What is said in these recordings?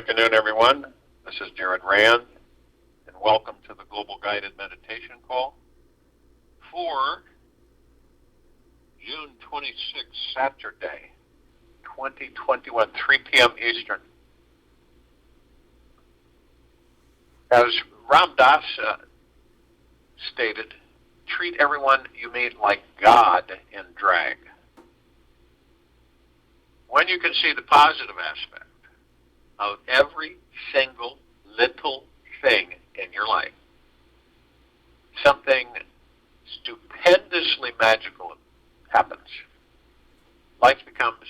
afternoon, everyone. This is Jared Rand, and welcome to the Global Guided Meditation Call for June 26th, Saturday, 2021, 3 p.m. Eastern. As Ram Dass stated, treat everyone you meet like God in drag. When you can see the positive aspect of every single little thing in your life, something stupendously magical happens. Life becomes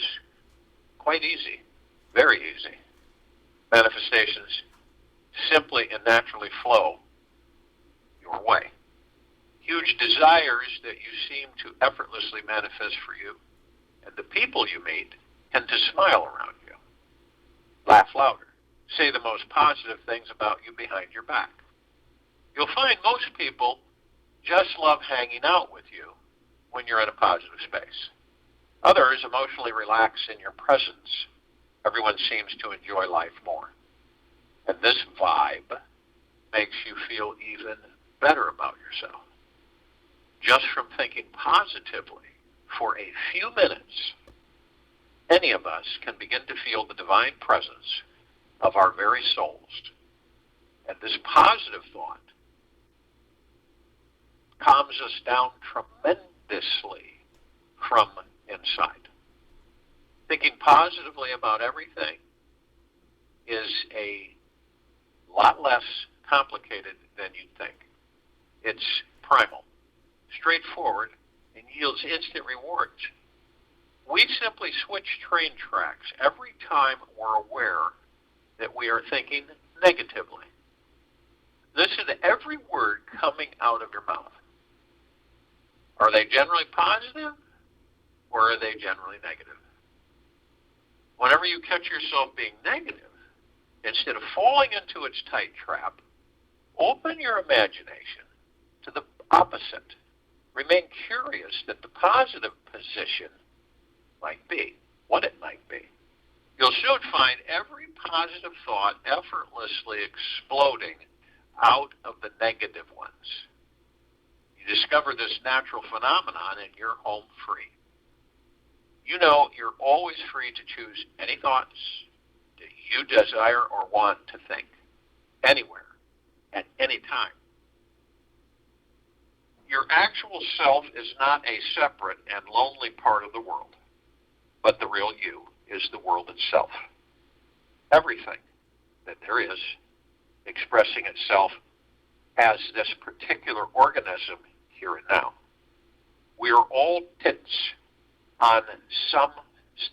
quite easy, very easy. Manifestations simply and naturally flow your way. Huge desires that you seem to effortlessly manifest for you, and the people you meet tend to smile around you, laugh louder, say the most positive things about you behind your back. You'll find most people just love hanging out with you when you're in a positive space. Others emotionally relax in your presence. Everyone seems to enjoy life more. And this vibe makes you feel even better about yourself. Just from thinking positively for a few minutes, any of us can begin to feel the divine presence of our very souls. And this positive thought calms us down tremendously from inside. Thinking positively about everything is a lot less complicated than you'd think. It's primal, straightforward, and yields instant rewards. We simply switch train tracks every time we're aware that we are thinking negatively. Listen to every word coming out of your mouth. Are they generally positive, or are they generally negative? Whenever you catch yourself being negative, instead of falling into its tight trap, open your imagination to the opposite. Remain curious that the positive position might be, what it might be. You'll soon find every positive thought effortlessly exploding out of the negative ones. You discover this natural phenomenon and you're home free. You know you're always free to choose any thoughts that you desire or want to think, anywhere, at any time. Your actual self is not a separate and lonely part of the world, but the real you is the world itself. Everything that there is expressing itself as this particular organism here and now. We are all tits on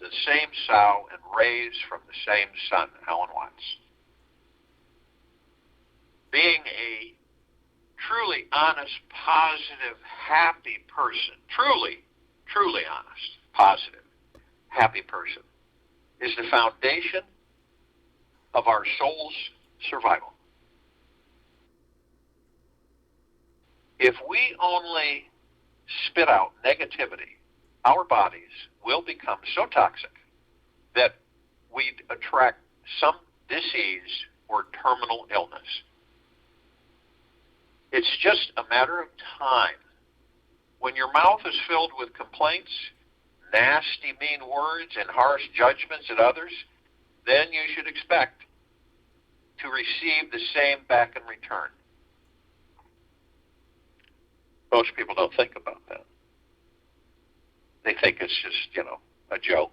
the same sow and rays from the same sun, Alan Watts. Being a truly honest, positive, happy person, truly honest, positive, happy person, is the foundation of our soul's survival. If we only spit out negativity, our bodies will become so toxic that we'd attract some disease or terminal illness. It's just a matter of time. When your mouth is filled with complaints, nasty, mean words, and harsh judgments at others, then you should expect to receive the same back in return. Most people don't think about that. They think it's just, a joke.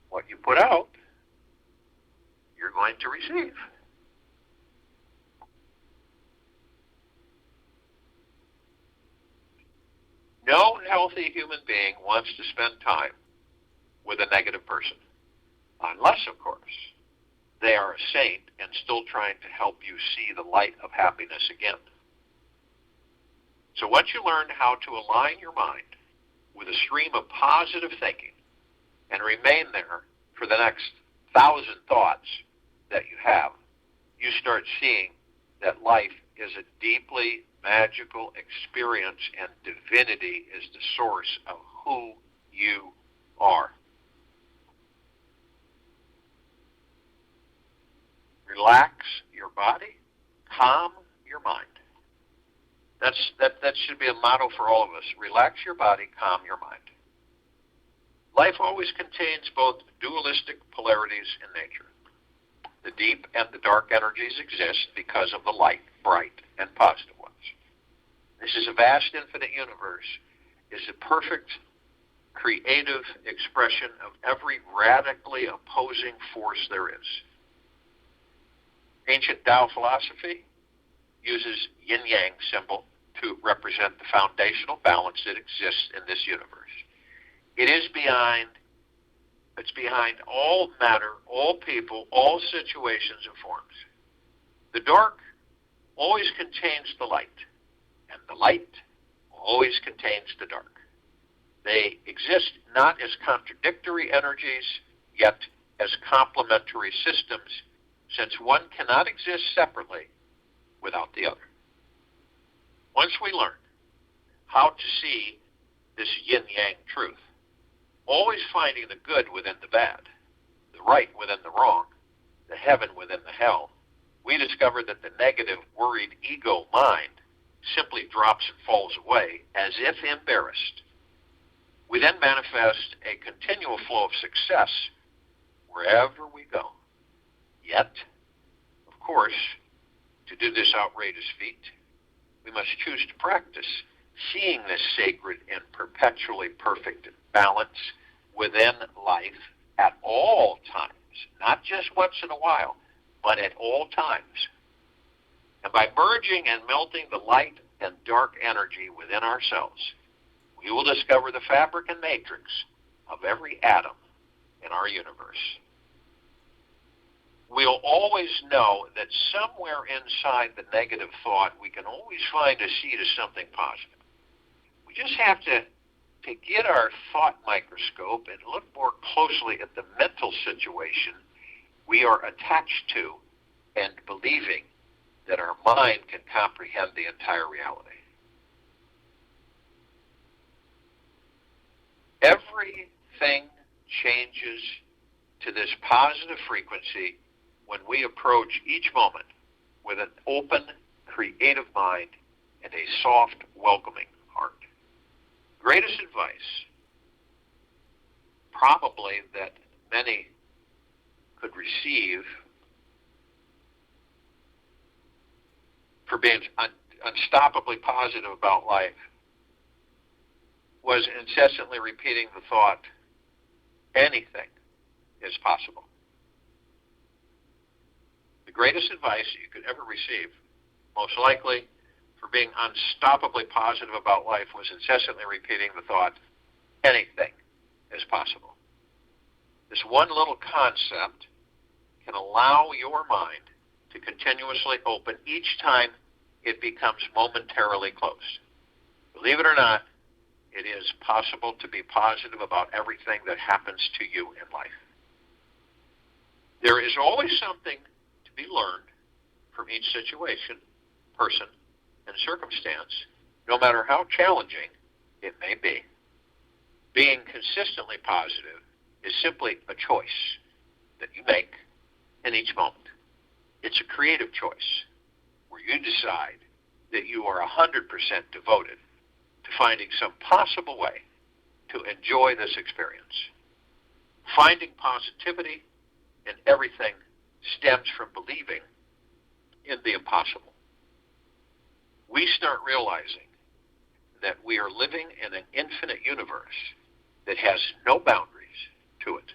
What you put out, you're going to receive. No healthy human being wants to spend time with a negative person. Unless, of course, they are a saint and still trying to help you see the light of happiness again. So once you learn how to align your mind with a stream of positive thinking and remain there for the next 1,000 thoughts that you have, you start seeing that life is a deeply magical experience and divinity is the source of who you are. relax your body, calm your mind. That should be a motto for all of us. Relax your body, calm your mind. Life always contains both dualistic polarities in nature. The deep and the dark energies exist because of the light, bright, and positive ones. This is a vast, infinite universe. It is a perfect, creative expression of every radically opposing force there is. Ancient Tao philosophy uses yin-yang symbol to represent the foundational balance that exists in this universe. It's behind all matter, all people, all situations and forms. The dark always contains the light, and the light always contains the dark. They exist not as contradictory energies, yet as complementary systems, since one cannot exist separately without the other. Once we learn how to see this yin-yang truth, always finding the good within the bad, the right within the wrong, the heaven within the hell, we discover that the negative, worried ego mind simply drops and falls away as if embarrassed. We then manifest a continual flow of success wherever we go. Yet, of course, to do this outrageous feat, we must choose to practice seeing this sacred and perpetually perfect balance within life at all times, not just once in a while, but at all times. And by merging and melting the light and dark energy within ourselves, we will discover the fabric and matrix of every atom in our universe. We'll always know that somewhere inside the negative thought, we can always find a seed of something positive. We just have to get our thought microscope and look more closely at the mental situation we are attached to and believing that our mind can comprehend the entire reality. Everything changes to this positive frequency when we approach each moment with an open, creative mind and a soft, welcoming heart. Greatest advice, probably that many could receive for being unstoppably positive about life, was incessantly repeating the thought, anything is possible. The greatest advice you could ever receive, most likely for being unstoppably positive about life, was incessantly repeating the thought, anything is possible. This one little concept can allow your mind to continuously open each time it becomes momentarily closed. Believe it or not, it is possible to be positive about everything that happens to you in life. There is always something to be learned from each situation, person, and circumstance, no matter how challenging it may be. Being consistently positive is simply a choice that you make in each moment. It's a creative choice where you decide that you are 100% devoted to finding some possible way to enjoy this experience. Finding positivity in everything stems from believing in the impossible. We start realizing that we are living in an infinite universe that has no boundaries to it.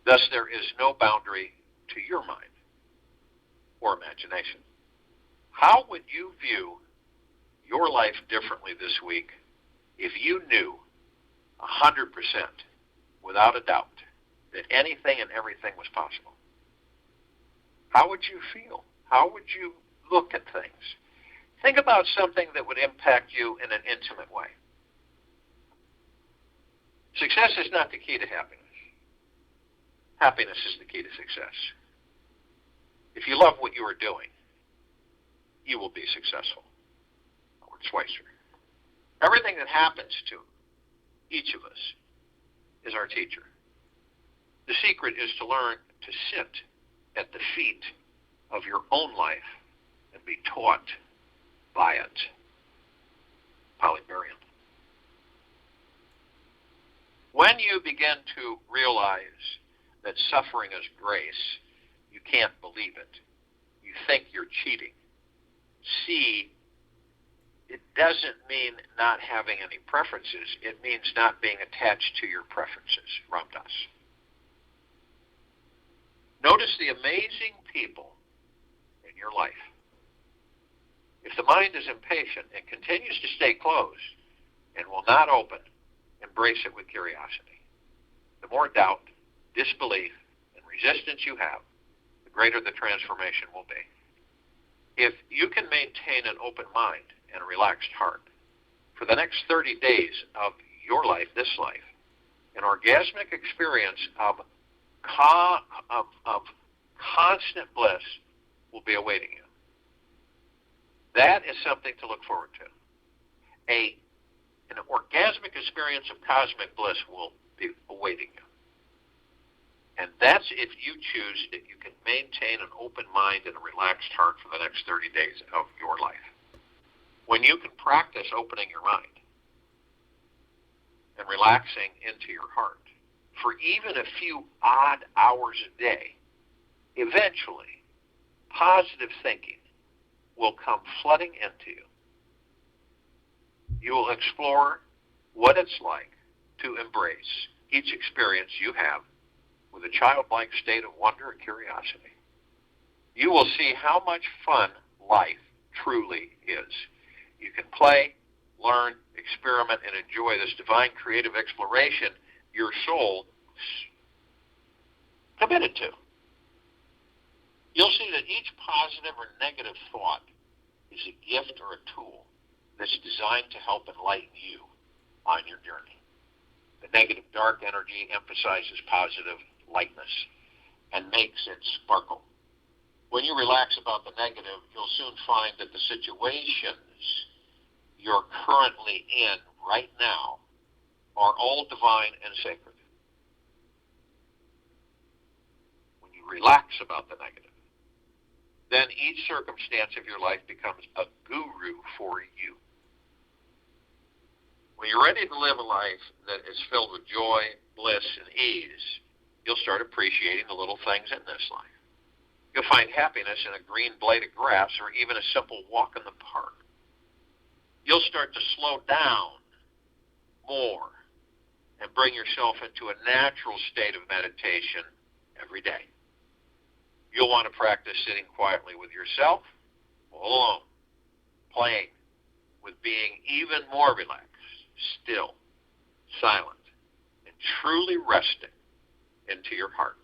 Thus, there is no boundary to your mind or imagination. How would you view your life differently this week if you knew 100% without a doubt that anything and everything was possible? How would you feel? How would you look at things? Think about something that would impact you in an intimate way. Success is not the key to happiness. Happiness is the key to success. If you love what you are doing, you will be successful. Howard Schweitzer. Everything that happens to each of us is our teacher. The secret is to learn to sit at the feet of your own life and be taught by it. Polybarium. When you begin to realize that suffering is grace, you can't believe it. You think you're cheating. C, it doesn't mean not having any preferences. It means not being attached to your preferences. Ram Dass. Notice the amazing people in your life. If the mind is impatient and continues to stay closed and will not open, embrace it with curiosity. The more doubt, disbelief, and resistance you have, the greater the transformation will be. If you can maintain an open mind and a relaxed heart for the next 30 days of your life, this life, an orgasmic experience of constant bliss will be awaiting you. That is something to look forward to. An orgasmic experience of cosmic bliss will be awaiting you. And that's if you choose that you can maintain an open mind and a relaxed heart for the next 30 days of your life. When you can practice opening your mind and relaxing into your heart for even a few odd hours a day, eventually positive thinking will come flooding into you. You will explore what it's like to embrace each experience you have with a childlike state of wonder and curiosity. You will see how much fun life truly is. You can play, learn, experiment, and enjoy this divine creative exploration your soul is committed to. You'll see that each positive or negative thought is a gift or a tool that's designed to help enlighten you on your journey. The negative dark energy emphasizes positive lightness and makes it sparkle. When you relax about the negative, you'll soon find that the situations you're currently in right now are all divine and sacred. When you relax about the negative, then each circumstance of your life becomes a guru for you. When you're ready to live a life that is filled with joy, bliss, and ease, you'll start appreciating the little things in this life. You'll find happiness in a green blade of grass or even a simple walk in the park. You'll start to slow down more and bring yourself into a natural state of meditation every day. You'll want to practice sitting quietly with yourself, all alone, playing, with being even more relaxed, still, silent, and truly resting into your heart.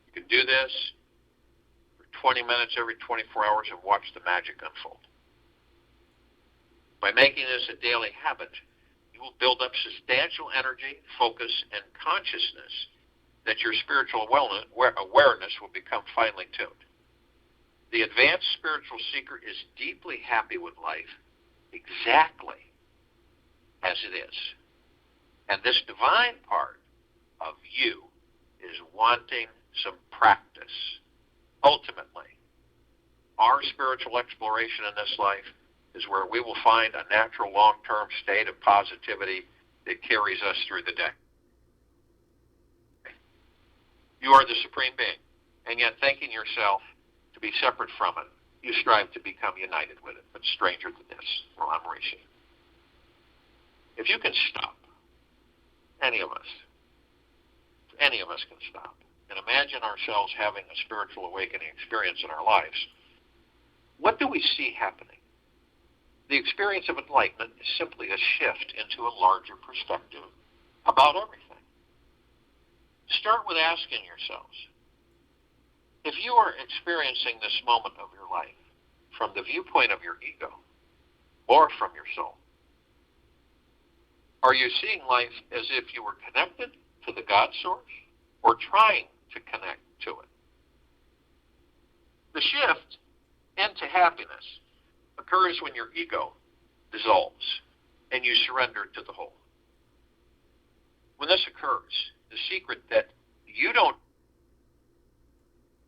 You can do this for 20 minutes every 24 hours and watch the magic unfold. By making this a daily habit, you will build up substantial energy, focus, and consciousness that your spiritual awareness will become finely tuned. The advanced spiritual seeker is deeply happy with life exactly as it is. And this divine part of you is wanting some practice. Ultimately, our spiritual exploration in this life is where we will find a natural long-term state of positivity that carries us through the day. You are the supreme being, and yet thinking yourself to be separate from it, you strive to become united with it, but stranger than this, Ram Rishi. If you can stop, any of us can stop, and imagine ourselves having a spiritual awakening experience in our lives, what do we see happening? The experience of enlightenment is simply a shift into a larger perspective about everything. Start with asking yourselves, if you are experiencing this moment of your life from the viewpoint of your ego or from your soul, are you seeing life as if you were connected to the God source or trying to connect to it? The shift into happiness occurs when your ego dissolves and you surrender to the whole. When this occurs, the secret that you don't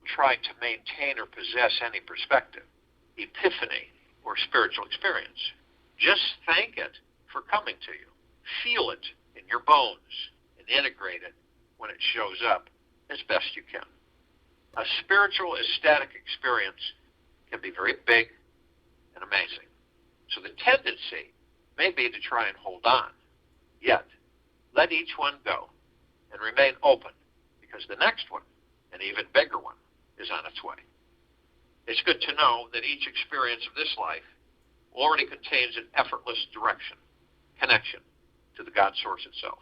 try to maintain or possess any perspective, epiphany, or spiritual experience. Just thank it for coming to you. Feel it in your bones and integrate it when it shows up as best you can. A spiritual ecstatic experience can be very big and amazing. So the tendency may be to try and hold on. Yet, let each one go and remain open, because the next one, an even bigger one, is on its way. It's good to know that each experience of this life already contains an effortless connection to the God source itself.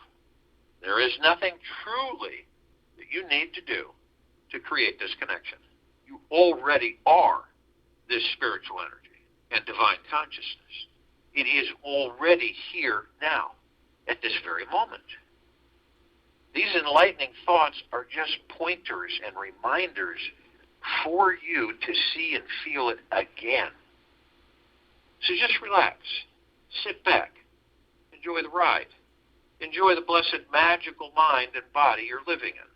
There is nothing truly that you need to do to create this connection. You already are this spiritual energy and divine consciousness. It is already here now, at this very moment. These enlightening thoughts are just pointers and reminders for you to see and feel it again. So just relax, sit back, enjoy the ride, enjoy the blessed magical mind and body you're living in.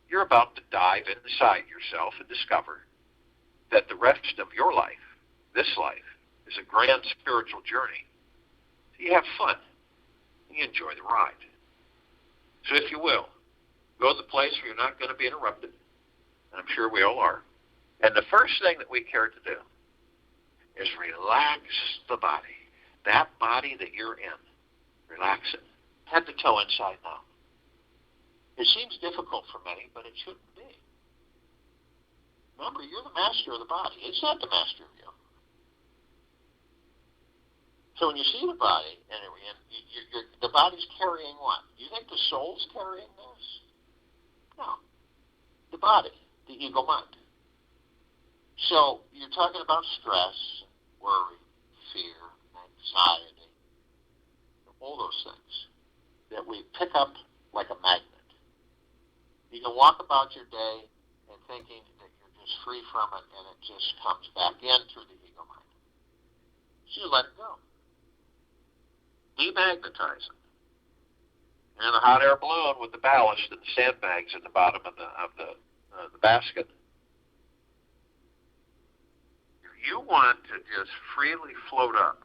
You're about to dive inside yourself and discover that the rest of your life, this life, is a grand spiritual journey. So you have fun, and you enjoy the ride. So if you will, go to the place where you're not going to be interrupted, and I'm sure we all are. And the first thing that we care to do is relax the body, that body that you're in. Relax it, head to toe inside now. It seems difficult for many, but it shouldn't be. Remember, you're the master of the body. It's not the master of you. So when you see the body, and the body's carrying what? You think the soul's carrying this? No. The body, the ego mind. So you're talking about stress, worry, fear, anxiety, all those things that we pick up like a magnet. You can walk about your day and thinking that you're just free from it, and it just comes back in through the ego mind. So you let it go. Demagnetize it. And the hot air balloon with the ballast and the sandbags at the bottom of the basket. If you want to just freely float up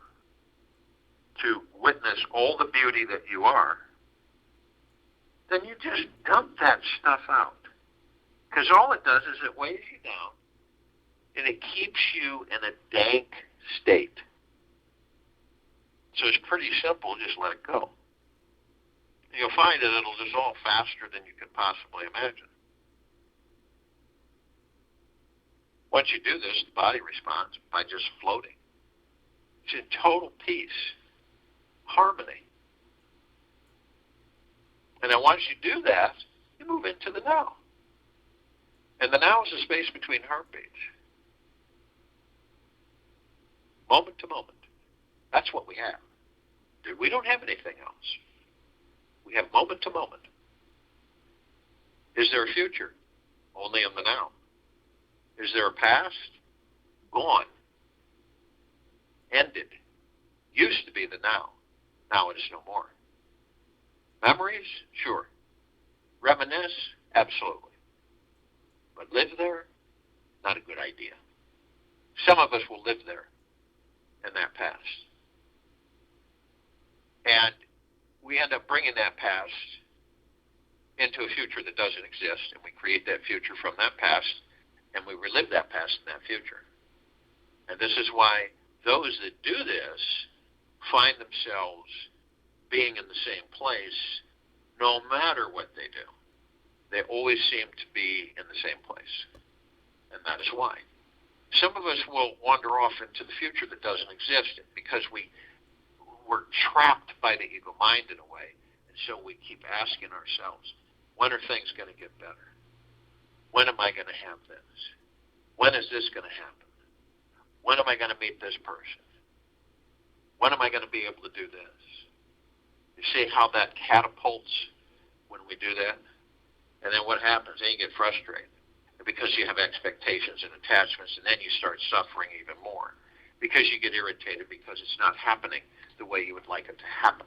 to witness all the beauty that you are, then you just dump that stuff out. Because all it does is it weighs you down, and it keeps you in a dank state. So it's pretty simple, just let it go. And you'll find that it'll dissolve faster than you can possibly imagine. Once you do this, the body responds by just floating. It's in total peace, harmony. And then once you do that, you move into the now. And the now is the space between heartbeats. Moment to moment. That's what we have. We don't have anything else. We have moment to moment. Is there a future? Only in the now. Is there a past? Gone. Ended. Used to be the now. Now it is no more. Memories? Sure. Reminisce? Absolutely. But live there? Not a good idea. Some of us will live there in that past. And we end up bringing that past into a future that doesn't exist, and we create that future from that past, and we relive that past in that future. And this is why those that do this find themselves being in the same place no matter what they do. They always seem to be in the same place. And that is why. Some of us will wander off into the future that doesn't exist because we're trapped by the ego mind in a way. And so we keep asking ourselves, when are things going to get better? When am I going to have this? When is this going to happen? When am I going to meet this person? When am I going to be able to do this? You see how that catapults when we do that? And then what happens? Then you get frustrated because you have expectations and attachments, and then you start suffering even more because you get irritated because it's not happening the way you would like it to happen.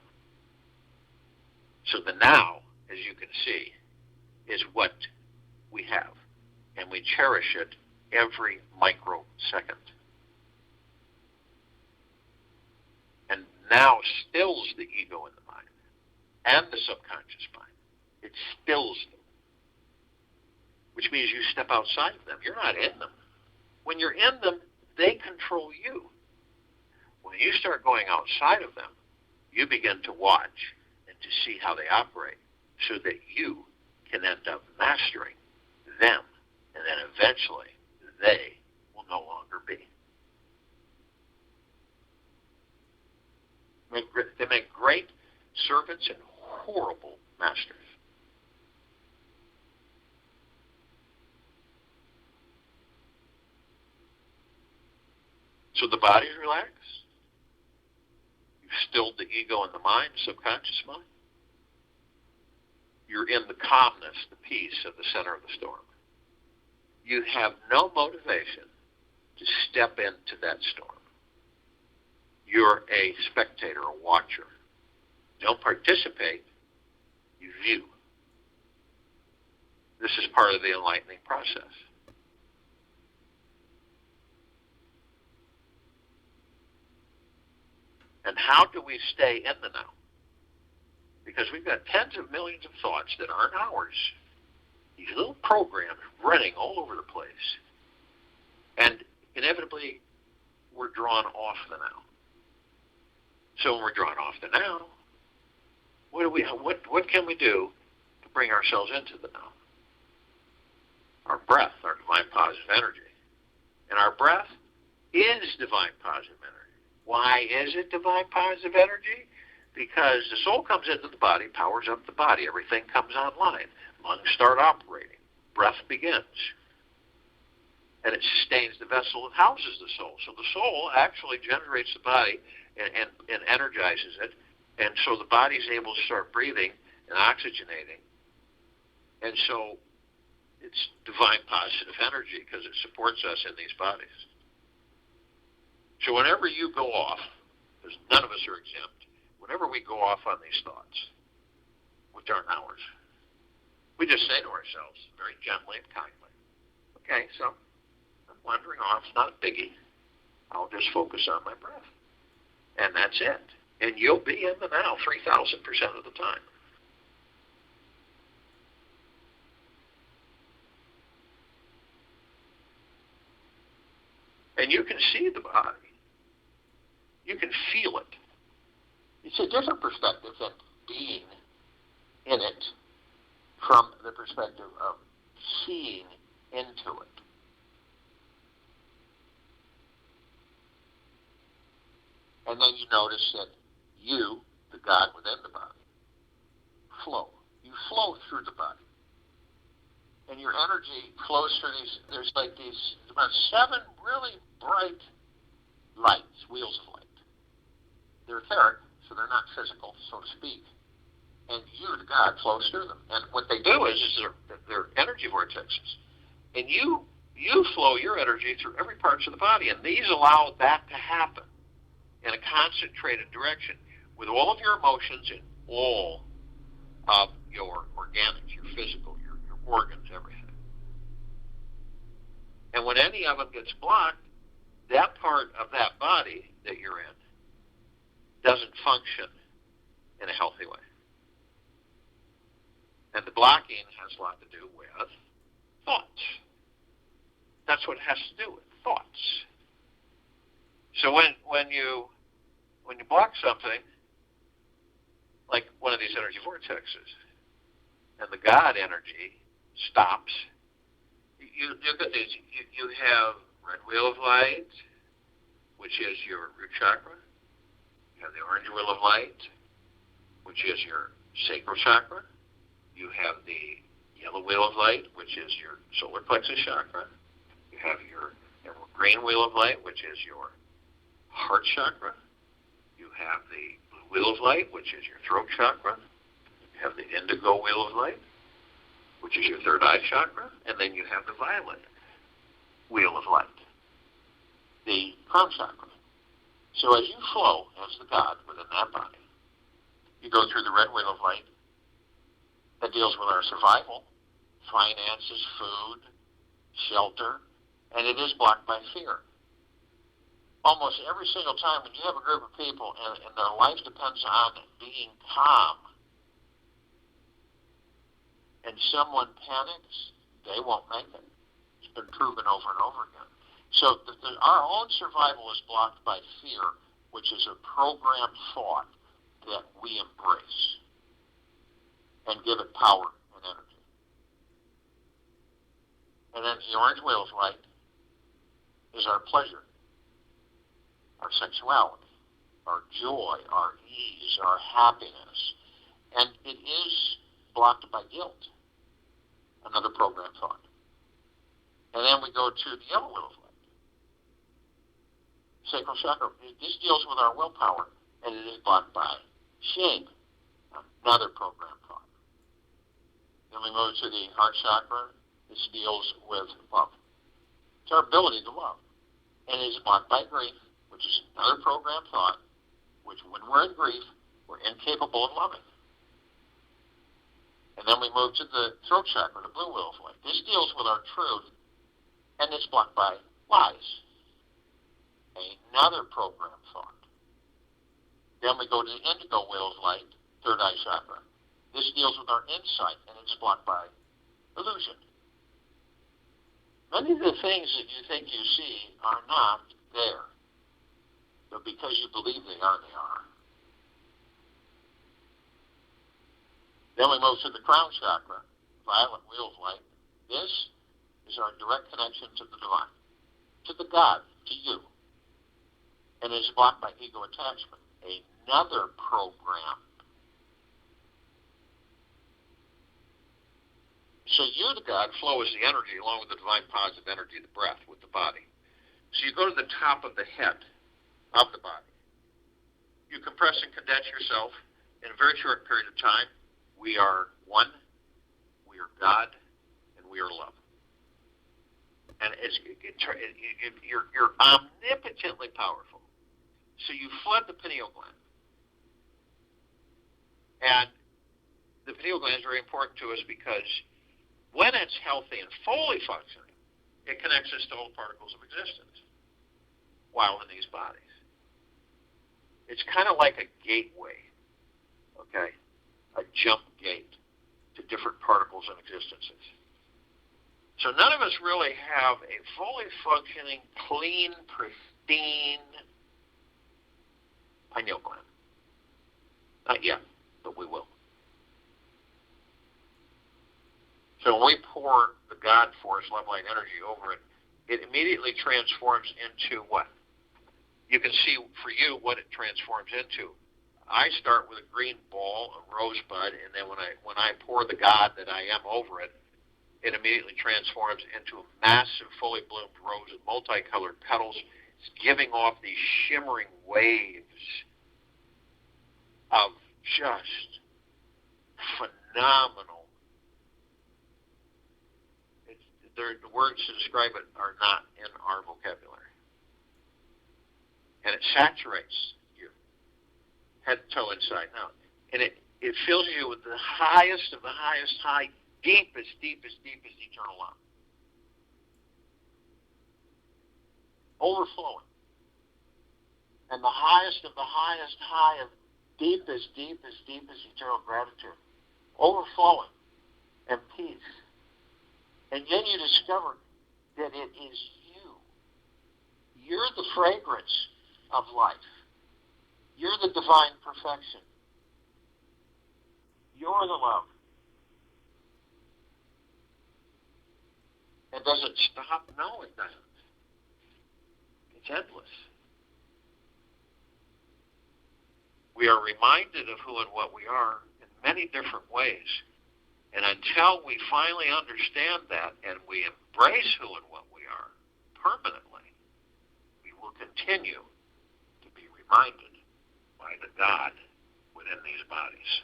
So the now, as you can see, is what we have, and we cherish it every microsecond. And now stills the ego in the mind and the subconscious mind. It stills them, which means you step outside of them. You're not in them. When you're in them, they control you. When you start going outside of them, you begin to watch and to see how they operate so that you can end up mastering them, and then eventually they will no longer be. They make great servants and horrible masters. So the body's relaxed. You've stilled the ego in the mind, subconscious mind. You're in the calmness, the peace of the center of the storm. You have no motivation to step into that storm. You're a spectator, a watcher. You don't participate, you view. This is part of the enlightening process. And how do we stay in the now? Because we've got tens of millions of thoughts that aren't ours. These little programs running all over the place. And inevitably, we're drawn off the now. So when we're drawn off the now, what can we do to bring ourselves into the now? Our breath, our divine positive energy. And our breath is divine positive energy. Why is it divine positive energy? Because the soul comes into the body, powers up the body, everything comes online. Lungs start operating. Breath begins. And it sustains the vessel that houses the soul. So the soul actually generates the body and energizes it. And so the body is able to start breathing and oxygenating. And so it's divine positive energy because it supports us in these bodies. So whenever you go off, because none of us are exempt, whenever we go off on these thoughts, which aren't ours, we just say to ourselves very gently and kindly, okay, so I'm wandering off, it's not a biggie. I'll just focus on my breath. And that's it. And you'll be in the now 3,000% of the time. And you can see the body. You can feel it. It's a different perspective than being in it from the perspective of seeing into it. And then you notice that you, the God within the body, flow. You flow through the body. And your energy flows through there's about 7 really bright lights, wheels of light. They're etheric, so they're not physical, so to speak. And you, the God, flows through them. And what they do is they're energy vortexes. And you flow your energy through every part of the body, and these allow that to happen in a concentrated direction with all of your emotions and all of your organics, your physical, your organs, everything. And when any of them gets blocked, that part of that body that you're in doesn't function in a healthy way. And the blocking has a lot to do with thoughts. That's what it has to do with, thoughts. So when you block something, like one of these energy vortexes, and the God energy stops, you look at these. You have red wheel of light, which is your root chakra. You have the orange wheel of light, which is your sacral chakra. You have the yellow wheel of light, which is your solar plexus chakra. You have your green wheel of light, which is your heart chakra. You have the blue wheel of light, which is your throat chakra. You have the indigo wheel of light, which is your third eye chakra. And then you have the violet wheel of light, the crown chakra. So as you flow as the God within that body, you go through the red wheel of light, that deals with our survival, finances, food, shelter, and it is blocked by fear. Almost every single time when you have a group of people and their life depends on being calm, and someone panics, they won't make it. It's been proven over and over again. So our own survival is blocked by fear, which is a programmed thought that we embrace and give it power and energy. And then the orange wheel of light is our pleasure, our sexuality, our joy, our ease, our happiness. And it is blocked by guilt, another program thought. And then we go to the yellow wheel of light, sacral chakra. This deals with our willpower, and it is blocked by shame, another program thought. Then we move to the heart chakra. This deals with love. It's our ability to love. And it is blocked by grief, which is another program thought, which when we're in grief, we're incapable of loving. And then we move to the throat chakra, the blue wheel of light. This deals with our truth, and it's blocked by lies. Another program thought. Then we go to the indigo wheel of light, third eye chakra. This deals with our insight, and it's blocked by illusion. Many of the things that you think you see are not there. But because you believe they are, they are. Then we move to the crown chakra, violet wheel of light. This is our direct connection to the divine, to the God, to you. And it is blocked by ego attachment, another program. So you, the God, flow as the energy along with the divine positive energy, the breath, with the body. So you go to the top of the head of the body. You compress and condense yourself in a very short period of time. We are one, we are God, and we are love. And you're omnipotently powerful. So you flood the pineal gland. And the pineal gland is very important to us because when it's healthy and fully functioning, it connects us to all particles of existence while in these bodies. It's kind of like a gateway, okay? A jump gate to different particles and existences. So none of us really have a fully functioning, clean, pristine pineal gland. Not yet, but we will. So when we pour the God force, love, light, energy over it, it immediately transforms into what? You can see for you what it transforms into. I start with a green ball, a rosebud, and then when I pour the God that I am over it, it immediately transforms into a massive, fully bloomed rose with multicolored petals. It's giving off these shimmering waves of just phenomenal. The words to describe it are not in our vocabulary. And it saturates you, head to toe, inside and out. And it fills you with the highest of the highest high, deepest eternal love. Overflowing. And the highest of the highest high of deepest eternal gratitude. Overflowing. And peace. And then you discover that it is you. You're the fragrance of life. You're the divine perfection. You're the love. It doesn't stop? No, it doesn't. It's endless. We are reminded of who and what we are in many different ways. And until we finally understand that and we embrace who and what we are permanently, we will continue to be reminded by the God within these bodies.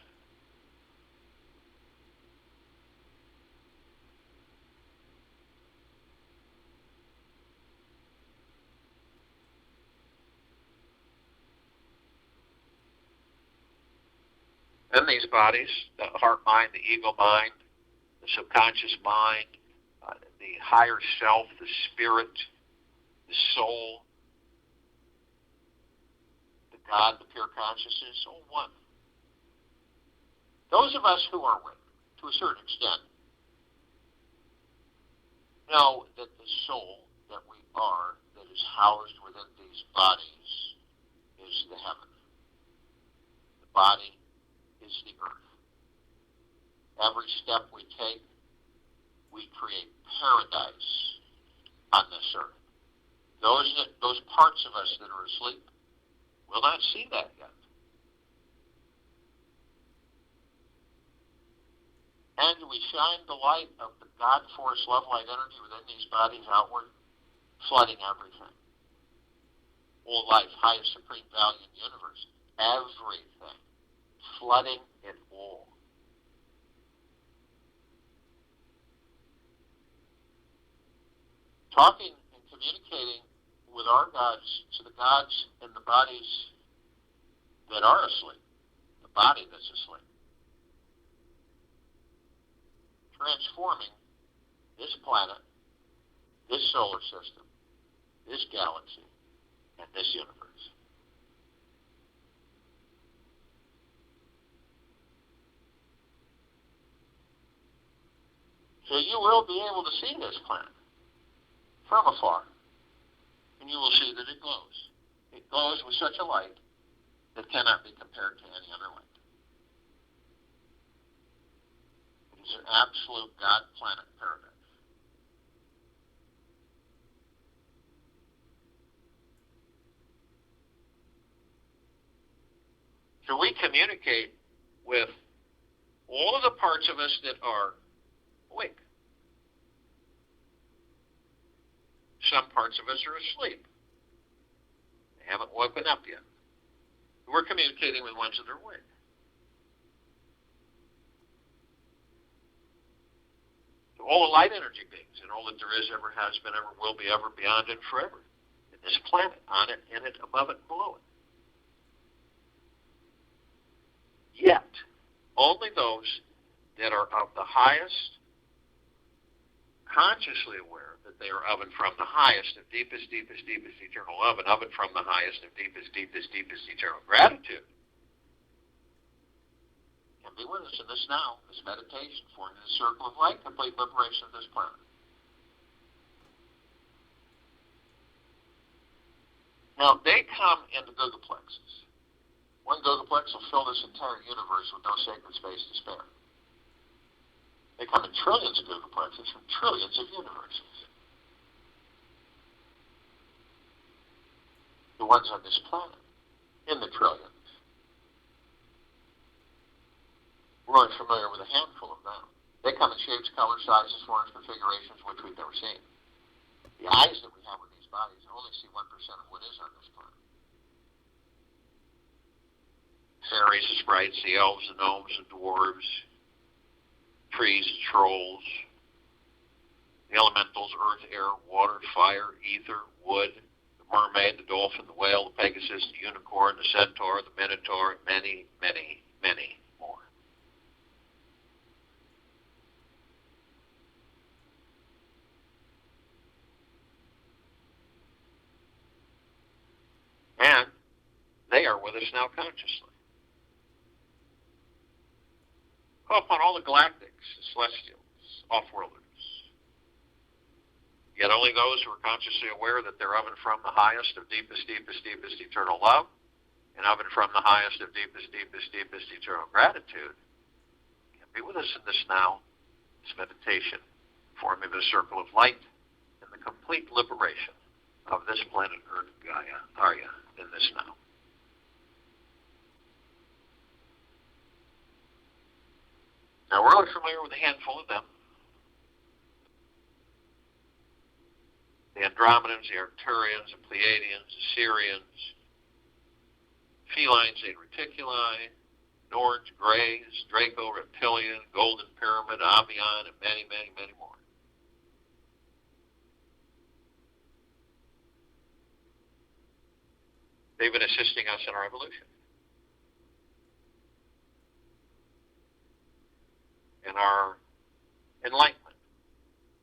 And these bodies, the heart mind, the ego mind, the subconscious mind, the higher self, the spirit, the soul, the God, the pure consciousness, all one. Those of us who are awake, to a certain extent, know that the soul that we are, that is housed within these bodies, is the heaven. The body is the earth. Every step we take, we create paradise on this earth. Those parts of us that are asleep will not see that yet. And we shine the light of the God force love light energy within these bodies outward, flooding everything. All life, highest supreme value in the universe, everything, flooding it all. Talking and communicating with our gods to the gods in the bodies that are asleep, the body that's asleep. Transforming this planet, this solar system, this galaxy, and this universe. So you will be able to see this planet from afar, and you will see that it glows. It glows with such a light that cannot be compared to any other light. It is an absolute God-planet paradise. So we communicate with all of the parts of us that are awake. Some parts of us are asleep. They haven't woken up yet. We're communicating with ones that are awake. So all the light energy beings and all that there is, ever has been, ever will be, ever, beyond, and forever. In this planet, on it, in it, above it, below it. Yet, only those that are of the highest, consciously aware that they are of and from the highest of deepest, deepest, deepest eternal love, and of and from the highest of deepest, deepest, deepest eternal gratitude, can be with us in this now, this meditation, forming the circle of light, complete liberation of this planet. Now, they come in the gigaplexes. One gigaplex will fill this entire universe with no sacred space to spare. They come in trillions of gigaplexes from trillions of universes. The ones on this planet, in the trillions. We're only familiar with a handful of them. They come in shapes, colors, sizes, forms, configurations, which we've never seen. The eyes that we have with these bodies only see 1% of what is on this planet. Fairies, the sprites, the elves, the gnomes, the dwarves, trees, trolls, the elementals, earth, air, water, fire, ether, wood, the mermaid, the dolphin, the whale, the pegasus, the unicorn, the centaur, the minotaur, and many, many, many more. And they are with us now consciously. Call upon all the galactics, the celestials, off-worlders. Yet only those who are consciously aware that they're of and from the highest of deepest, deepest, deepest eternal love, and of and from the highest of deepest, deepest, deepest eternal gratitude, can be with us in this now, this meditation, forming the circle of light and the complete liberation of this planet Earth, Gaia, Arya, in this now. Now, we're only familiar with a handful of them. The Andromedans, the Arcturians, the Pleiadians, the Sirians, Felines, the Reticuli, Nords, Greys, Draco, Reptilian, Golden Pyramid, Avian, and many, many, many more. They've been assisting us in our evolution. in our enlightenment,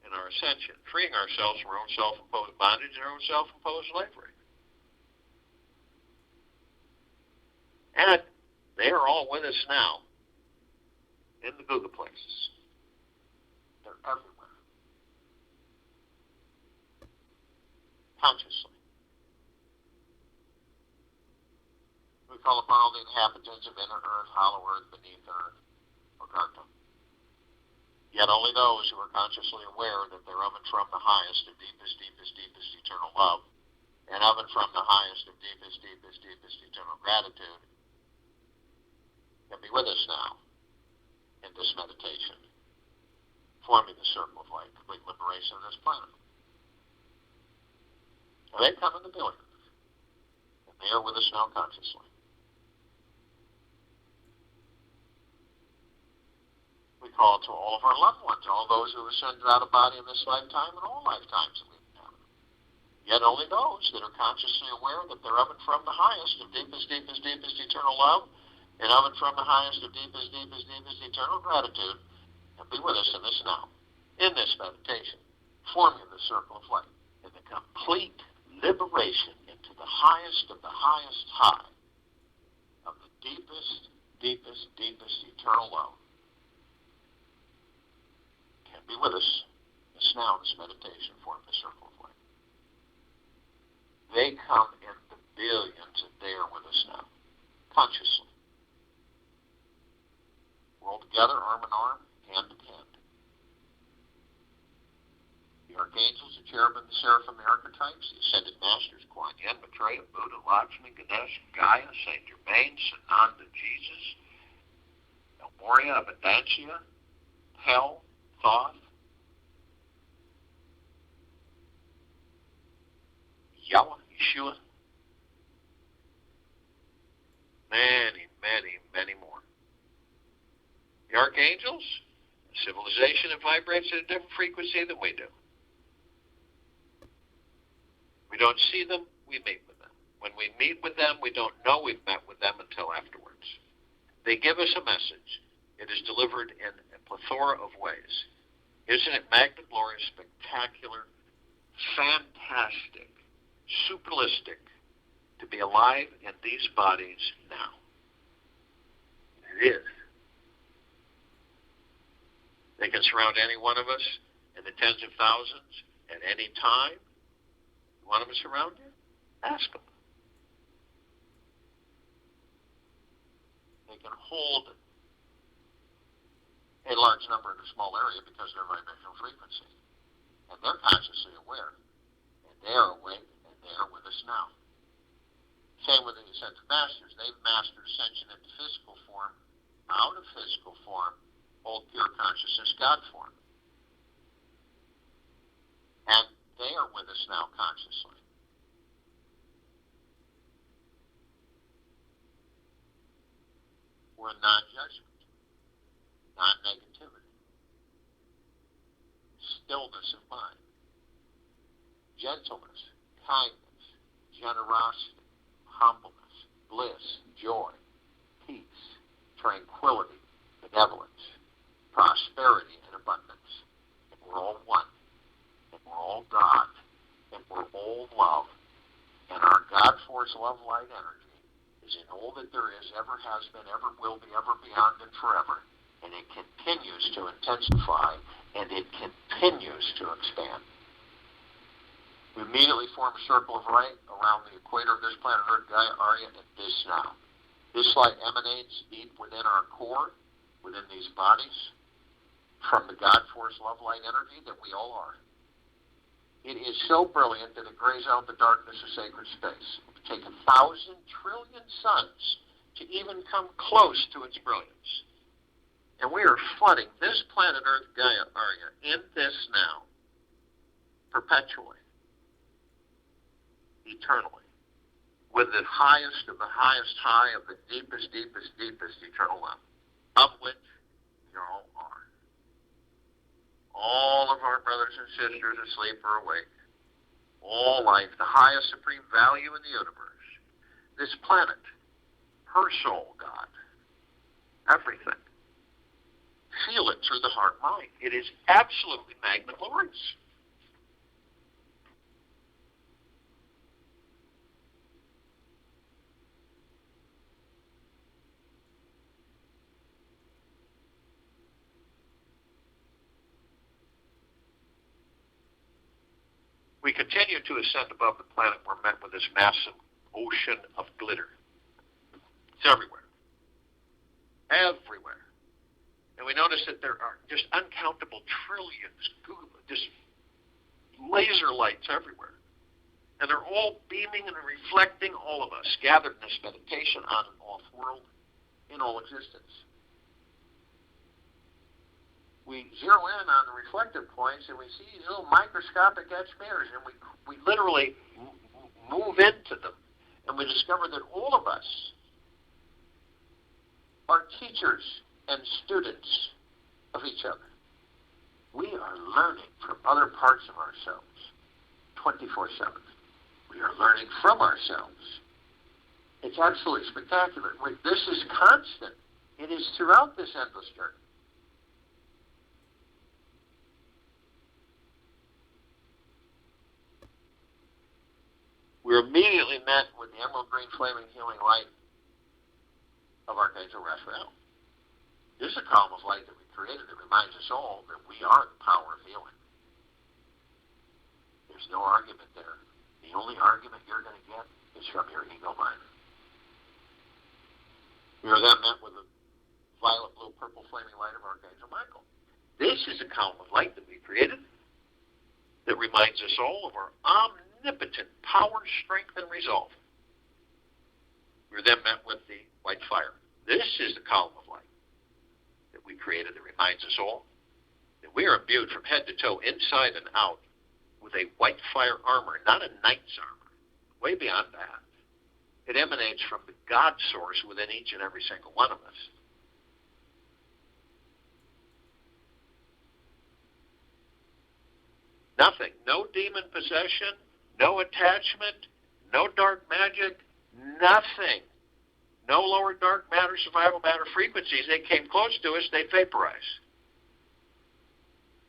in our ascension, freeing ourselves from our own self-imposed bondage and our own self-imposed slavery. And they are all with us now in the Google places. They're everywhere. Consciously. We call upon all the inhabitants of inner earth, hollow earth, beneath earth, or Garta. Yet only those who are consciously aware that they're of and from the highest of deepest, deepest, deepest eternal love, and of and from the highest of deepest, deepest, deepest eternal gratitude, can be with us now in this meditation, forming the circle of light, complete liberation of this planet. And they come in the billions, and they are with us now consciously. We call to all of our loved ones, all those who ascended out of body in this lifetime and all lifetimes that we've had. Yet only those that are consciously aware that they're of and from the highest of deepest, deepest, deepest eternal love, and of and from the highest of deepest, deepest, deepest eternal gratitude, and be with us in this now, in this meditation, forming the circle of light, in the complete liberation into the highest of the highest high of the deepest, deepest, deepest eternal love. Can be with us this now, this meditation, forming the circle of light. They come in the billions, and they are with us now, consciously. We're all together, arm in arm, hand in hand. The archangels, the cherubim, the seraphim, the archetypes, the ascended masters, Kuan Yin, Maitreya, Buddha, Lakshmi, Ganesh, Gaia, Saint Germain, Sananda, Jesus, El Moria, Abundancia, Hell, Thoth, Yahweh, Yeshua, many, many, many more. The archangels, a civilization that vibrates at a different frequency than we do. We don't see them, we meet with them. When we meet with them, we don't know we've met with them until afterwards. They give us a message. It is delivered in a plethora of ways. Isn't it magniglorious, spectacular, fantastic, superlistic to be alive in these bodies now? It is. They can surround any one of us in the tens of thousands at any time. You want them to surround you? Ask them. They can hold a large number in a small area because of their vibrational frequency. And they're consciously aware. And they are awake, and they are with us now. Same with the ascended masters. They've mastered ascension into physical form, out of physical form, old pure consciousness God form. And they are with us now consciously. We're in non-judgment, non-negativity, stillness of mind, gentleness, kindness, generosity, humbleness, bliss, joy, peace, tranquility, benevolence, prosperity, and abundance. And we're all one. And we're all God. And we're all love. And our God force love light energy is in all that there is, ever has been, ever will be, ever beyond, and forever. And it continues to intensify, and it continues to expand. We immediately form a circle of light around the equator of this planet Earth, Gaia, Arya, and this now. This light emanates deep within our core, within these bodies, from the God force love light energy that we all are. It is so brilliant that it grays out the darkness of sacred space. It would take 1,000 trillion suns to even come close to its brilliance. And we are flooding this planet Earth, Gaia, Arya, in this now, perpetually, eternally, with the highest of the highest high of the deepest, deepest, deepest eternal love, of which we all are. All of our brothers and sisters asleep or awake. All life, the highest supreme value in the universe. This planet, her soul, God. Everything. feel it through the heart-mind. It is absolutely magniglorious. We continue to ascend above the planet. We're met with this massive ocean of glitter. It's everywhere. Everywhere. And we notice that there are just uncountable trillions, just laser lights everywhere. And they're all beaming and reflecting all of us, gathered in this meditation on and off world in all existence. We zero in on the reflective points and we see these little microscopic etched mirrors, and we literally move into them, and we discover that all of us are teachers and students of each other. We are learning from other parts of ourselves 24/7. We are learning from ourselves. It's absolutely spectacular. This is constant. It is throughout this endless journey. We're immediately met with the emerald green flaming healing light of Archangel Raphael. This is a column of light that we created that reminds us all that we are the power of healing. There's no argument there. The only argument you're going to get is from your ego mind. We are then met with the violet, blue, purple flaming light of Archangel Michael. This is a column of light that we created that reminds us all of our omnipotent power, strength, and resolve. We're then met with the white fire. This is the column of light that we created that reminds us all that we are imbued from head to toe, inside and out, with a white fire armor, not a knight's armor. Way beyond that. It emanates from the God source within each and every single one of us. Nothing. No demon possession, no attachment, no dark magic, nothing. No lower dark matter, survival matter frequencies. They came close to us, they'd vaporize.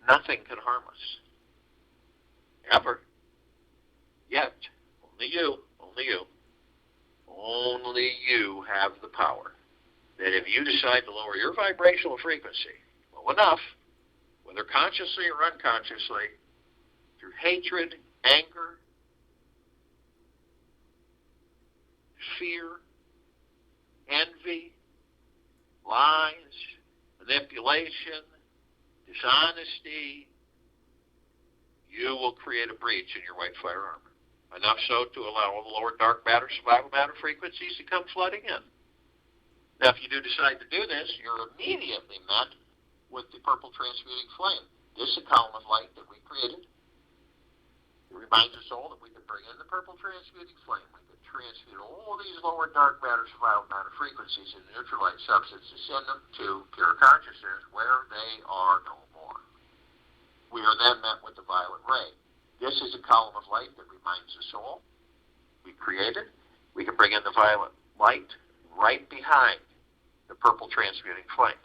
Nothing can harm us. Ever. Yet. Only you. Only you have the power that if you decide to lower your vibrational frequency low enough, whether consciously or unconsciously, through hatred, anger, fear, envy, lies, manipulation, dishonesty, you will create a breach in your white fire armor. Enough so to allow all the lower dark matter, survival matter frequencies to come flooding in. Now, if you do decide to do this, you're immediately met with the purple transmuting flame. This is a column of light that we created. It reminds us all that we can bring in the purple transmuting flame. We can transmute all these lower dark matter, survival matter frequencies into neutral light substance and send them to pure consciousness where they are no more. We are then met with the violet ray. This is a column of light that reminds us all we created. We can bring in the violet light right behind the purple transmuting flame.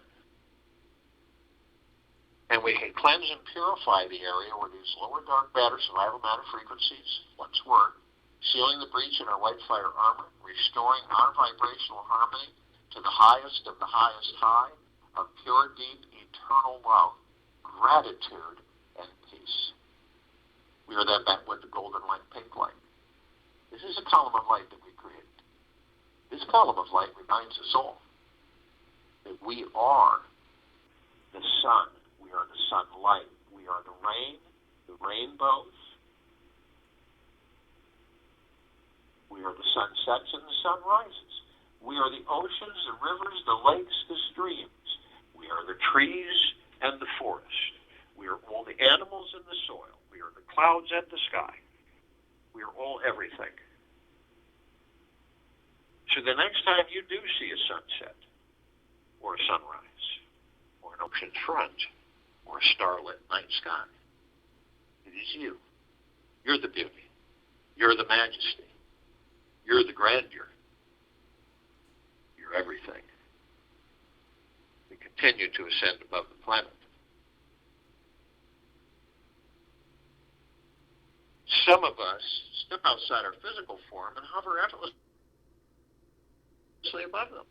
And we can cleanse and purify the area where these lower dark matter, survival matter frequencies once were, sealing the breach in our white fire armor, restoring our vibrational harmony to the highest of the highest high of pure, deep, eternal love, gratitude, and peace. We are then met with the golden light, pink light. This is a column of light that we created. This column of light reminds us all that we are the sun. We are the sunlight. We are the rain, the rainbows. We are the sunsets and the sunrises. We are the oceans, the rivers, the lakes, the streams. We are the trees and the forest. We are all the animals in the soil. We are the clouds and the sky. We are all everything. So the next time you do see a sunset, or a sunrise, or an ocean front, or a starlit night sky, it is you. You're the beauty. You're the majesty. You're the grandeur. You're everything. We continue to ascend above the planet. Some of us step outside our physical form and hover effortlessly above them.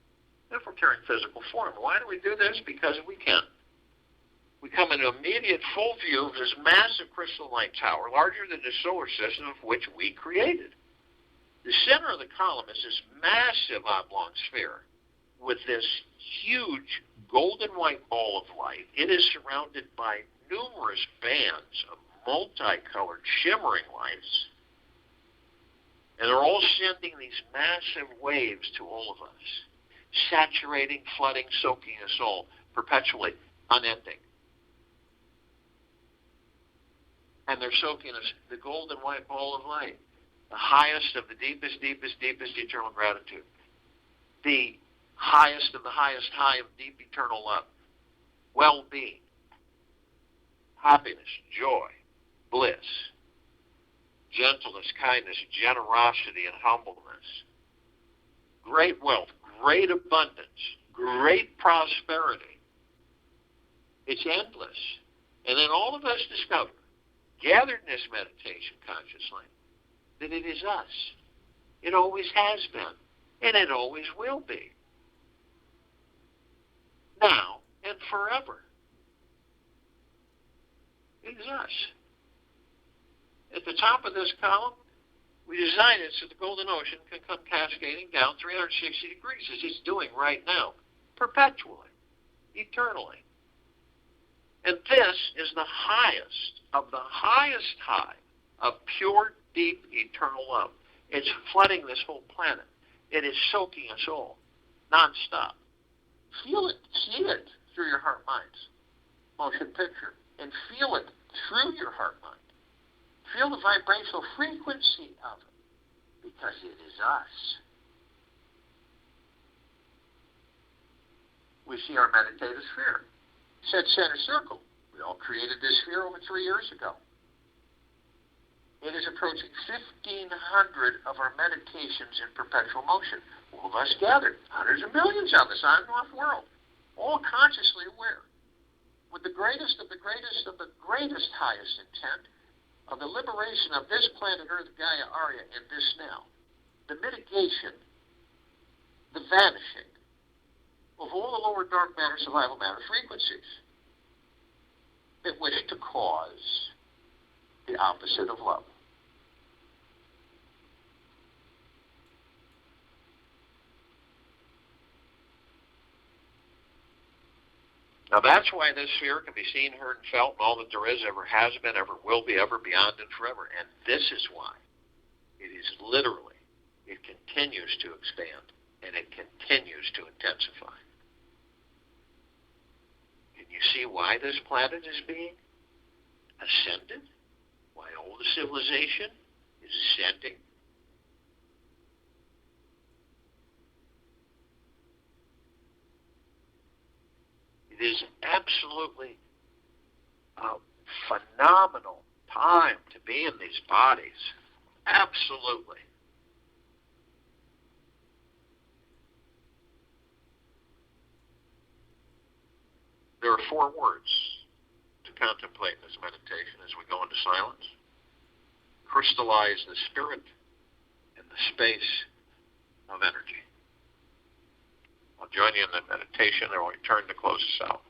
If we're carrying physical form, why do we do this? Because we can. We come into immediate full view of this massive crystalline tower, larger than the solar system of which we created. The center of the column is this massive oblong sphere with this huge golden white ball of light. It is surrounded by numerous bands of multicolored, shimmering lights. And they're all sending these massive waves to all of us, saturating, flooding, soaking us all, perpetually, unending. And they're soaking us, the golden white ball of light, the highest of the deepest, deepest, deepest eternal gratitude, the highest of the highest high of deep eternal love, well-being, happiness, joy, bliss, gentleness, kindness, generosity, and humbleness, great wealth, great abundance, great prosperity. It's endless. And then all of us discover, gathered in this meditation consciously, that it is us. It always has been, and it always will be. Now and forever. It is us. At the top of this column, we designed it so the golden ocean can come cascading down 360 degrees, as it's doing right now, perpetually, eternally. And this is the highest of the highest high of pure, deep, eternal love. It's flooding this whole planet. It is soaking us all, nonstop. Feel it, see it through your heart-mind motion picture, and feel it through your heart-mind. Feel the vibrational frequency of it, because it is us. We see our meditative sphere. Set center circle. We all created this sphere over 3 years ago. It is approaching 1,500 of our meditations in perpetual motion. All of us gathered, hundreds of millions of us on and off world, all consciously aware, with the greatest of the greatest of the greatest highest intent of the liberation of this planet Earth, Gaia, Arya, and this now, the mitigation, the vanishing of all the lower dark matter, survival matter frequencies that wish to cause the opposite of love. Now that's why this sphere can be seen, heard, and felt, and all that there is, ever has been, ever will be, ever beyond, and forever. And this is why it is literally, it continues to expand, and it continues to intensify. Can you see why this planet is being ascended? Why all the civilization is ascending? It is absolutely a phenomenal time to be in these bodies. Absolutely. There are 4 words to contemplate in this meditation as we go into silence. Crystallize the spirit in the space of energy. I'll join you in the meditation, and we'll return to close us out.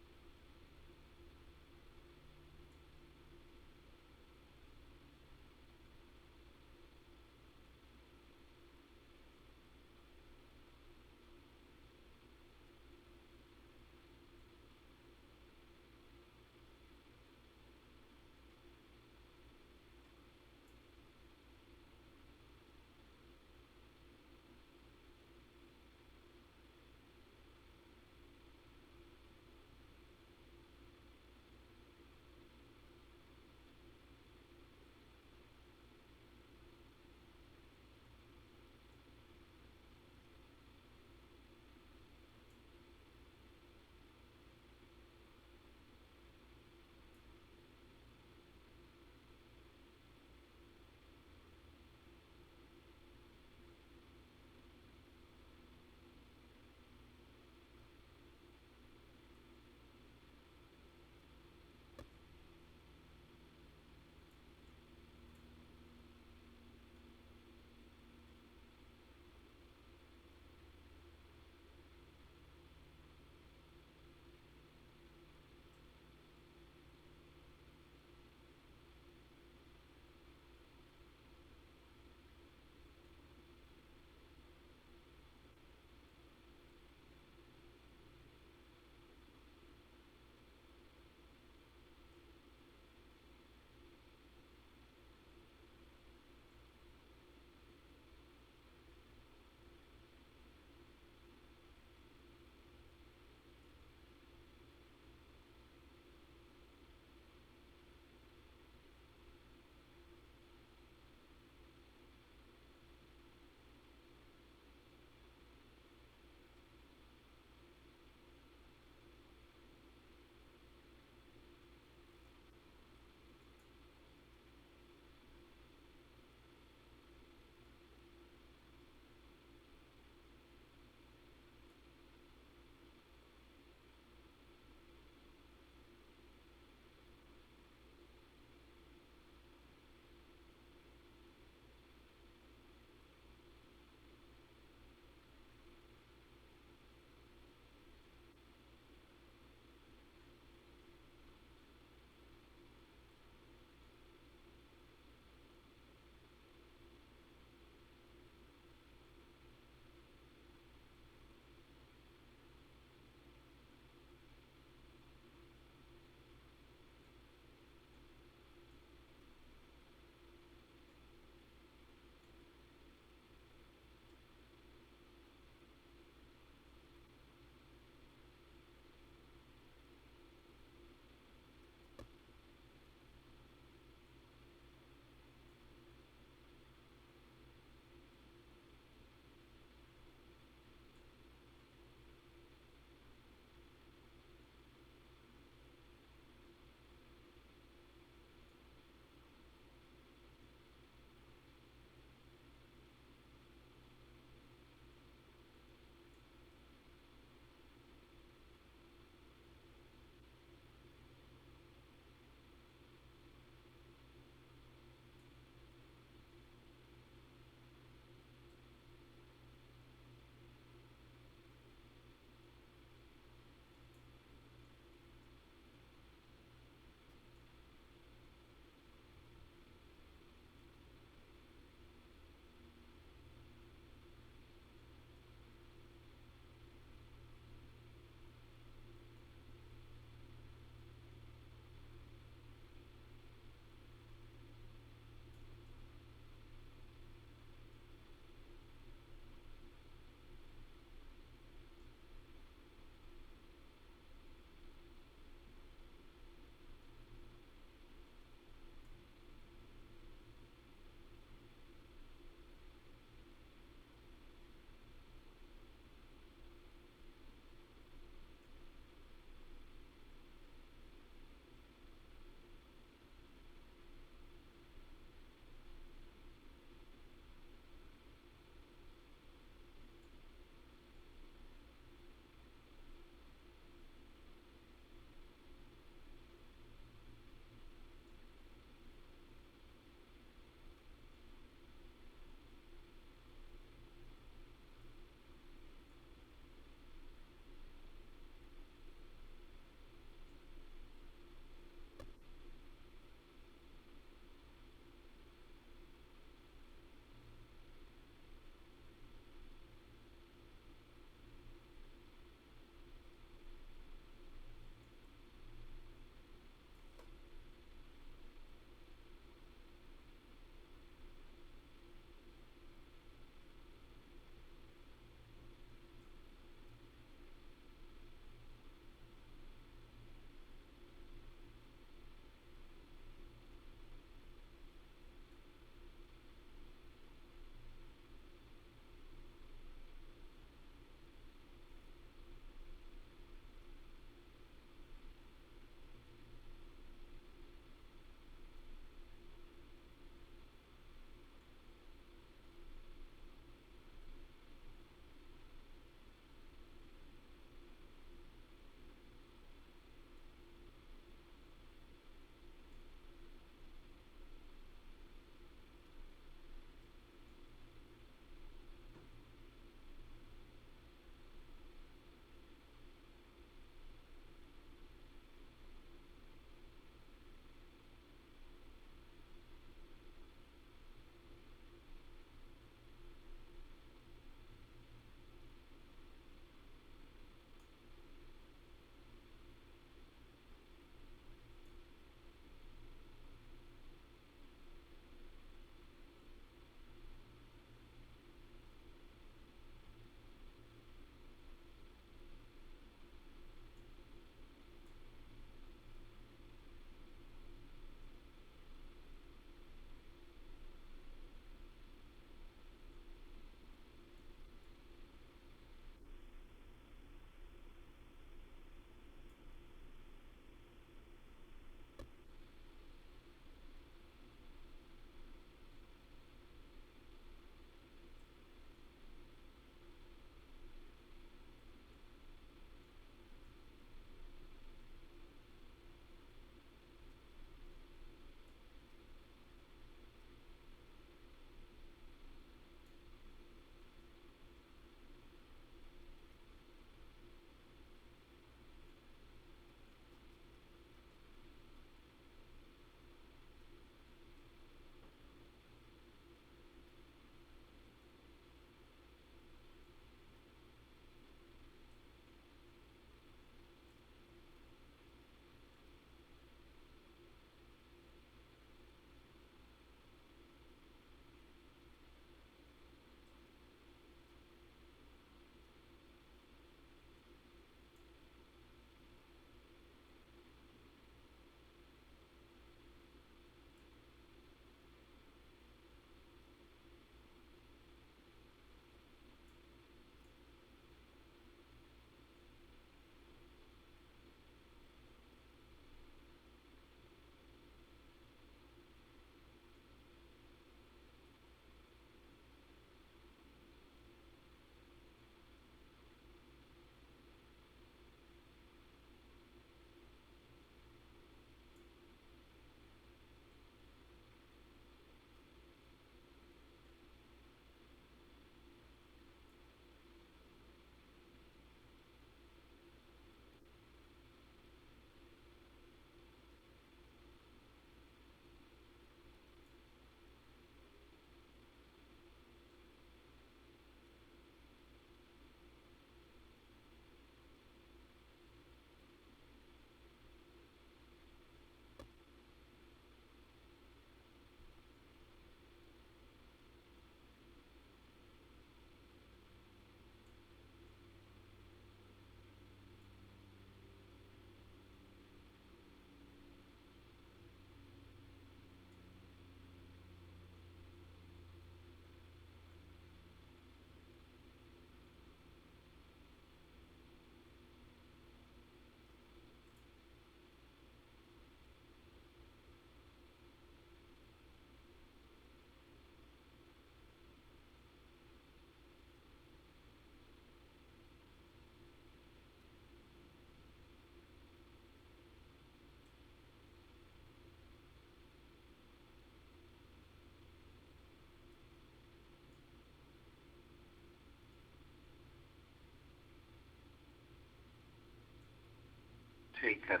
take an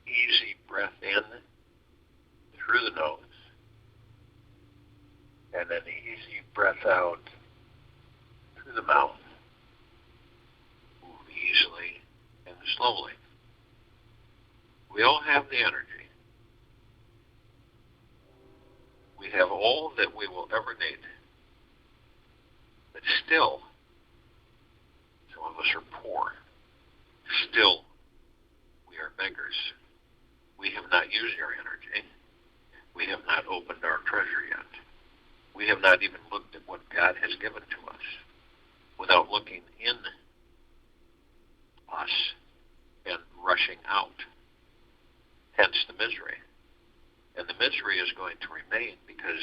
easy breath in through the nose, and an easy breath out through the mouth. Move easily and slowly. We all have the energy. We have all that we will ever need. But still, some of us are poor. Still, we are beggars. We have not used our energy. We have not opened our treasure yet. We have not even looked at what God has given to us without looking in us and rushing out. Hence the misery. And the misery is going to remain because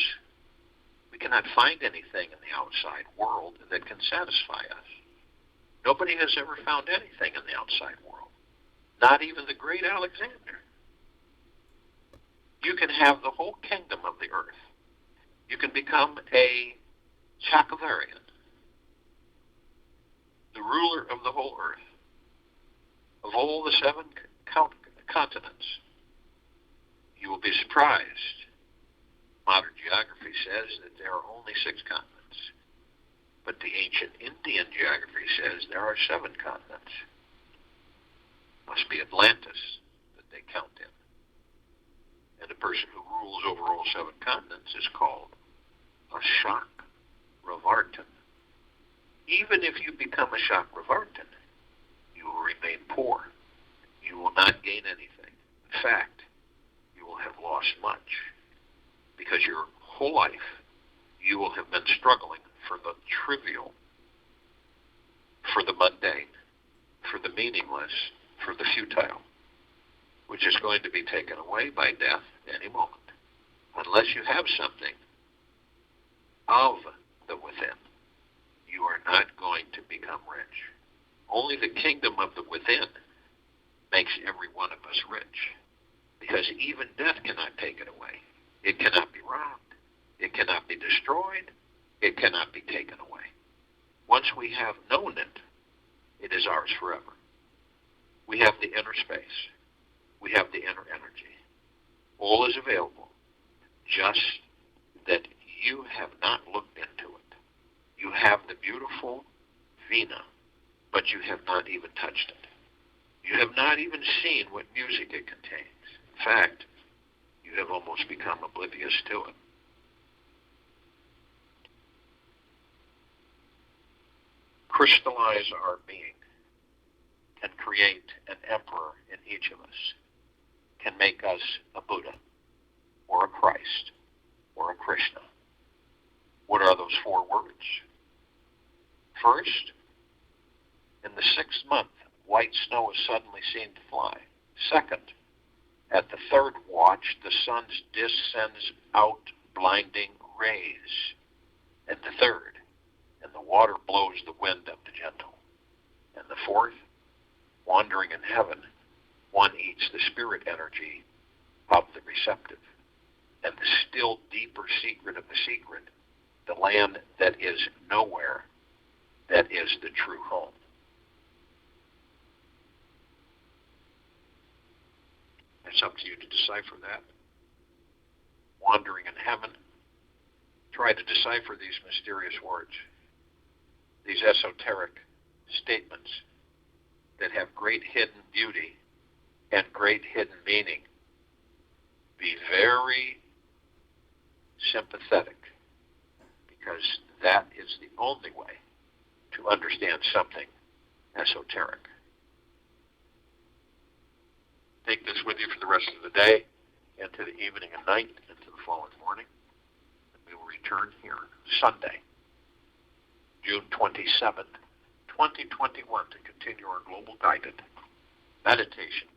we cannot find anything in the outside world that can satisfy us. Nobody has ever found anything in the outside world. Not even the great Alexander. You can have the whole kingdom of the earth. You can become a Chakavarian, the ruler of the whole earth, of all the 7 continents. You will be surprised. Modern geography says that there are only 6 continents, but the ancient Indian geography says there are 7 continents. Must be Atlantis that they count in. And the person who rules over all 7 continents is called a Chakravartin. Even if you become a Chakravartin, you will remain poor. You will not gain anything. In fact, you will have lost much, because your whole life you will have been struggling for the trivial, for the mundane, for the meaningless, for the futile, which is going to be taken away by death any moment. Unless you have something of the within, you are not going to become rich. Only the kingdom of the within makes every one of us rich, because even death cannot take it away. It cannot be robbed. It cannot be destroyed. It cannot be taken away. Once we have known it, it is ours forever. We have the inner space. We have the inner energy. All is available, just that you have not looked into it. You have the beautiful Vina, but you have not even touched it. You have not even seen what music it contains. In fact, you have almost become oblivious to it. Crystallize our being, can create an emperor in each of us, can make us a Buddha, or a Christ, or a Krishna. What are those 4 words? First, in the 6th month, white snow is suddenly seen to fly. Second, at the 3rd watch, the sun's disk sends out blinding rays. And the 3rd, and the water blows the wind of the gentle. And the 4th, wandering in heaven, one eats the spirit energy of the receptive. And the still deeper secret of the secret, the land that is nowhere, that is the true home. It's up to you to decipher that. Wandering in heaven, try to decipher these mysterious words, these esoteric statements that have great hidden beauty and great hidden meaning. Be very sympathetic, because that is the only way to understand something esoteric. Take this with you for the rest of the day, into the evening and night, into the following morning. And we will return here Sunday, June 27th, 2021, to continue our global guided meditation